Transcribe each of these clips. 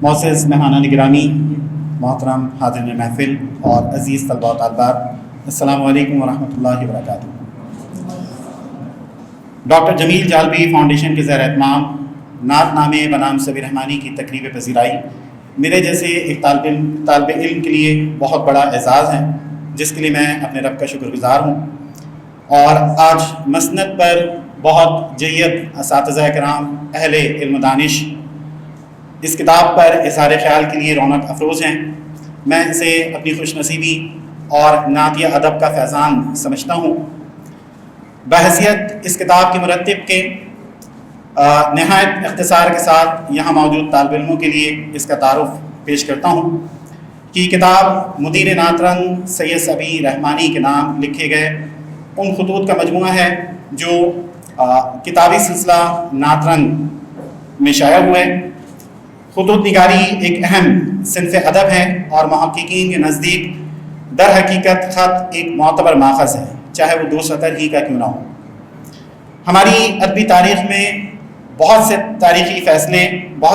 معزز مہمانان گرامی، محترم حاضرین محفل اور عزیز طلباء و طالبات، السلام علیکم ورحمۃ اللہ وبرکاتہ۔ ڈاکٹر جمیل جالبی فاؤنڈیشن کے زیر اہتمام نعت نامے بنام سبیر رحمانی کی تقریب پذیرائی میرے جیسے ایک طالب علم کے لیے بہت بڑا اعزاز ہے، جس کے لیے میں اپنے رب کا شکر گزار ہوں۔ اور آج مسند پر بہت جید اساتذہ کرام، اہل علم و دانش اس کتاب پر اظہار خیال کے لیے رونق افروز ہیں۔ میں اسے اپنی خوش نصیبی اور نعتیہ ادب کا فیضان سمجھتا ہوں۔ بحیثیت اس کتاب کے مرتب کے نہایت اختصار کے ساتھ یہاں موجود طالب علموں کے لیے اس کا تعارف پیش کرتا ہوں کہ یہ کتاب مدیر نعت رنگ سید سبیر رحمانی کے نام لکھے گئے ان خطوط کا مجموعہ ہے جو کتابی سلسلہ نعت رنگ میں شائع ہوئے۔ خطوط نگاری ایک اہم صنف ادب ہے اور محققین کے نزدیک در حقیقت خط ایک معتبر ماخذ ہے، چاہے وہ 2 سطر ہی کا کیوں نہ ہو۔ ہماری ادبی تاریخ میں بہت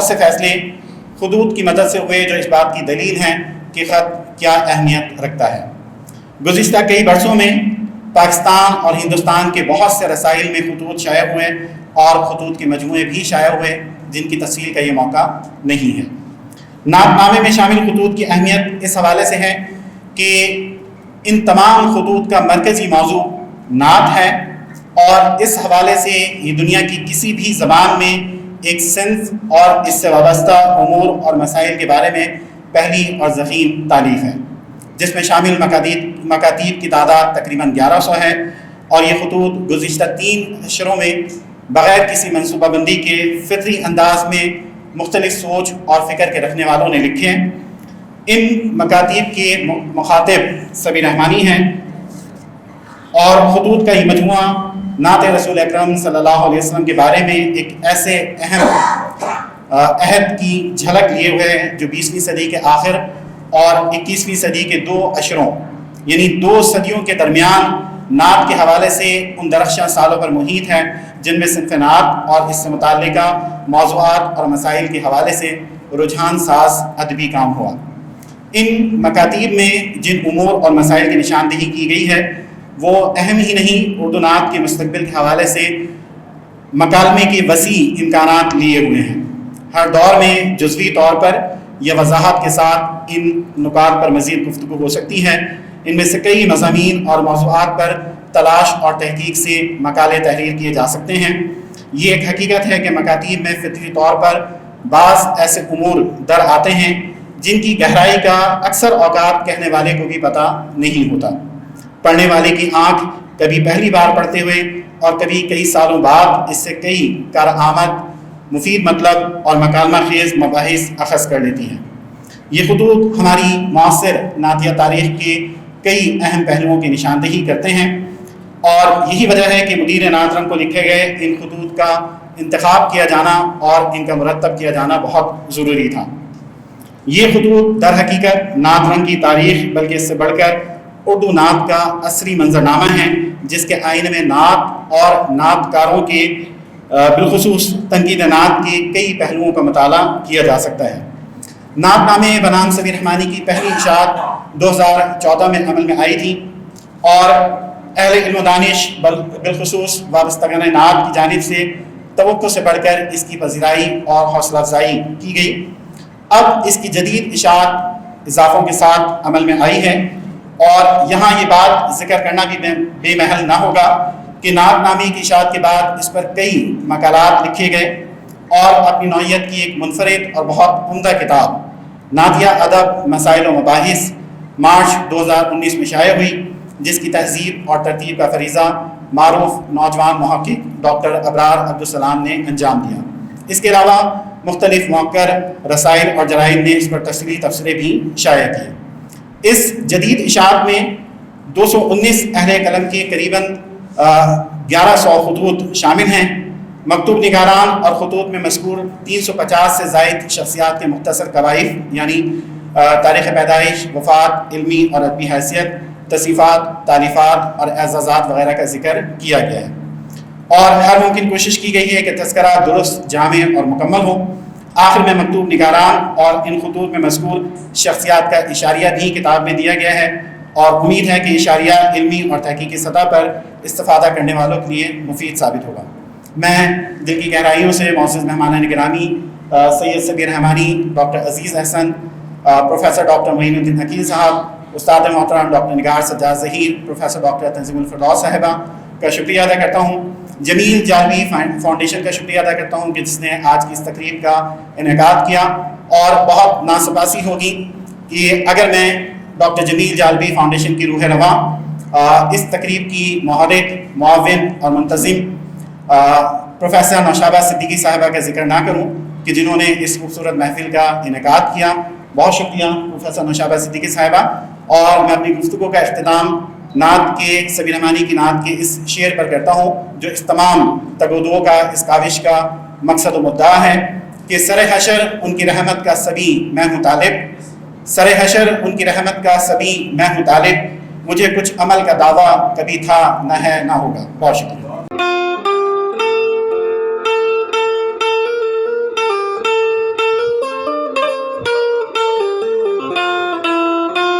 سے فیصلے خطوط کی مدد سے ہوئے جو اس بات کی دلیل ہیں کہ خط کیا اہمیت رکھتا ہے۔ گزشتہ کئی برسوں میں پاکستان اور ہندوستان کے بہت سے رسائل میں خطوط شائع ہوئے اور خطوط کے مجموعے بھی شائع ہوئے جن کی تفصیل کا یہ موقع نہیں ہے۔ نعت نامے میں شامل خطوط کی اہمیت اس حوالے سے ہے کہ ان تمام خطوط کا مرکزی موضوع نعت ہے اور اس حوالے سے یہ دنیا کی کسی بھی زبان میں ایک صنف اور اس سے وابستہ امور اور مسائل کے بارے میں پہلی اور ضخیم تالیف ہے، جس میں شامل مکاتیب کی تعداد تقریباً 1100 ہے، اور یہ خطوط گزشتہ 3 اشروں میں بغیر کسی منصوبہ بندی کے فطری انداز میں مختلف سوچ اور فکر کے رکھنے والوں نے لکھے ہیں۔ ان مکاتیب کے مخاطب سبیر رحمانی ہیں اور خطوط کا یہ مجموعہ نعت رسول اکرم صلی اللہ علیہ وسلم کے بارے میں ایک ایسے اہم عہد کی جھلک لیے ہوئے ہیں جو 20ویں صدی کے آخر اور 21ویں صدی کے 2 اشروں یعنی 2 صدیوں کے درمیان نعت کے حوالے سے ان درخشاں سالوں پر محیط ہے جن میں صنف نعت اور اس سے متعلقہ موضوعات اور مسائل کے حوالے سے رجحان ساز ادبی کام ہوا۔ ان مکاتیب میں جن امور اور مسائل کی نشاندہی کی گئی ہے وہ اہم ہی نہیں، اردو نعت کے مستقبل کے حوالے سے مکالمے کے وسیع امکانات لیے ہوئے ہیں۔ ہر دور میں جزوی طور پر یا وضاحت کے ساتھ ان نکات پر مزید گفتگو ہو سکتی ہے۔ ان میں سے کئی مضامین اور موضوعات پر تلاش اور تحقیق سے مقالے تحریر کیے جا سکتے ہیں۔ یہ ایک حقیقت ہے کہ مکاتیب میں فطری طور پر بعض ایسے امور در آتے ہیں جن کی گہرائی کا اکثر اوقات کہنے والے کو بھی پتہ نہیں ہوتا۔ پڑھنے والے کی آنکھ کبھی پہلی بار پڑھتے ہوئے اور کبھی کئی سالوں بعد اس سے کئی کارآمد مفید مطلب اور مکالمہ خیز مباحث اخذ کر لیتی ہیں۔ یہ خطوط ہماری معاصر نعتیہ تاریخ کے کئی اہم پہلوؤں کی نشاندہی کرتے ہیں، اور یہی وجہ ہے کہ مدیر نعت رنگ کو لکھے گئے ان خطوط کا انتخاب کیا جانا اور ان کا مرتب کیا جانا بہت ضروری تھا۔ یہ خطوط در حقیقت نعت رنگ کی تاریخ بلکہ اس سے بڑھ کر اردو نعت کا عصری منظرنامہ ہے، جس کے آئینے میں نعت اور نعت کاروں کے بالخصوص تنقید نعت کے کئی پہلوؤں کا مطالعہ کیا جا سکتا ہے۔ نعت نامے بنام سبیر رحمانی کی پہلی اشاعت 2014 میں عمل میں آئی تھی، اور اہل علم و دانش بالخصوص وابستگان نعت کی جانب سے توقع سے بڑھ کر اس کی پذیرائی اور حوصلہ افزائی کی گئی۔ اب اس کی جدید اشاعت اضافوں کے ساتھ عمل میں آئی ہے، اور یہاں یہ بات ذکر کرنا بھی بے محل نہ ہوگا کہ نعت نامے کی اشاعت کے بعد اس پر کئی مقالات لکھے گئے، اور اپنی نوعیت کی ایک منفرد اور بہت عمدہ کتاب نعتیہ ادب مسائل و مباحث مارچ 2019 میں شائع ہوئی، جس کی تہذیب اور ترتیب کا فریضہ معروف نوجوان محقق ڈاکٹر ابرار عبدالسلام نے انجام دیا۔ اس کے علاوہ مختلف موقر رسائل اور جرائد نے اس پر تفصیلی تبصرے بھی شائع کیے۔ اس جدید اشاعت میں 219 اہل قلم کے قریباً 1100 خطوط شامل ہیں۔ مکتوب نگاران اور خطوط میں مذکور 350 سے زائد شخصیات کے مختصر قوائف یعنی تاریخ پیدائش، وفات، علمی اور ادبی حیثیت، تصنیفات، تالیفات اور اعزازات وغیرہ کا ذکر کیا گیا ہے، اور ہر ممکن کوشش کی گئی ہے کہ تذکرہ درست، جامع اور مکمل ہو۔ آخر میں مکتوب نگاران اور ان خطوط میں مذکور شخصیات کا اشاریہ بھی کتاب میں دیا گیا ہے، اور امید ہے کہ اشاریہ علمی اور تحقیقی سطح پر استفادہ کرنے والوں کے لیے مفید ثابت ہوگا۔ میں دل کی گہرائیوں سے معزز مہمان گرامی سید سبیر رحمانی، ڈاکٹر عزیز احسن، پروفیسر ڈاکٹر معین الدین حکیل صاحب، استاد محترم ڈاکٹر نگار سجاد ظہیر، پروفیسر ڈاکٹر تنظیم الفردوس صاحبہ کا شکریہ ادا کرتا ہوں۔ جمیل جالوی فاؤنڈیشن کا شکریہ ادا کرتا ہوں کہ جس نے آج کی اس تقریب کا انعقاد کیا، اور بہت ناسپاسی ہوگی کہ اگر میں ڈاکٹر جمیل جالوی فاؤنڈیشن کی روح رواں اس تقریب کی محرک، معاون اور منتظم پروفیسر نوشابہ صدیقی صاحبہ کا ذکر نہ کروں کہ جنہوں نے اس خوبصورت محفل کا انعقاد کیا۔ بہت شکریہ پروفیسر نوشابہ صدیقی صاحبہ، اور میں اپنی گفتگو کا اختتام نعت کے سبیر رحمانی کی نعت کے اس شعر پر کرتا ہوں جو اس تمام تگودو کا، اس کاوش کا مقصد و مدعا ہے کہ سر حشر ان کی رحمت کا سبھی میں ہوں طالب، سر حشر ان کی رحمت کا سبھی میں ہوں طالب، مجھے کچھ عمل کا دعویٰ کبھی تھا نہ ہے نہ ہوگا۔ بہت شکریہ۔